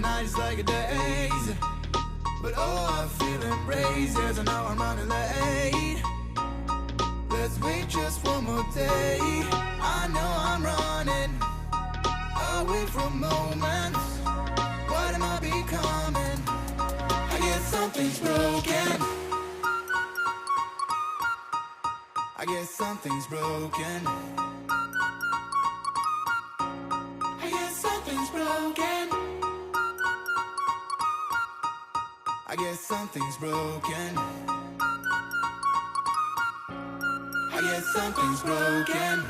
night is like a daze. But oh, I feel embraced, yes, I know I'm running late. Let's wait just one more day. I know I'm running away from moments. What am I becoming? I guess something's broken. I guess something's broken. I guess something's broken. I guess something's broken. I guess something's broken.